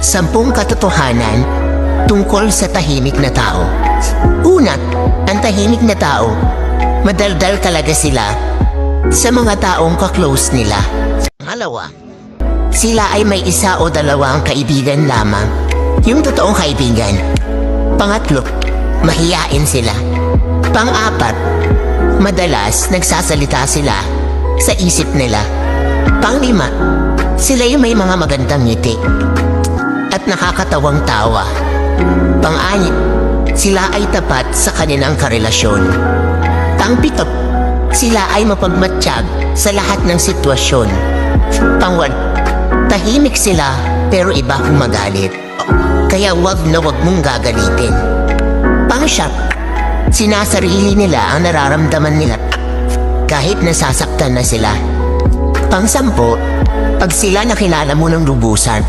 10 katotohanan tungkol sa tahimik na tao. Una, ang tahimik na tao, madaldal talaga sila sa mga taong kaklose nila. Pangalawa, sila ay may 1 o 2 kaibigan lamang, yung totoong kaibigan. Pangatlo, mahiyain sila. Pang-4, madalas nagsasalita sila sa isip nila. Pang-5, sila yung may mga magandang ngiti at nakakatawang tawa. Pang-6, sila ay tapat sa kanilang karelasyon. Pang-7, sila ay mapagmatsyag sa lahat ng sitwasyon. Pang-8, tahimik sila pero iba kung magalit. Kaya wag na wag mong gagalitin. Pang-9, sinasarili nila ang nararamdaman nila kahit nasasaktan na sila. Pang-10, pag sila nakilala mo ng lubusan,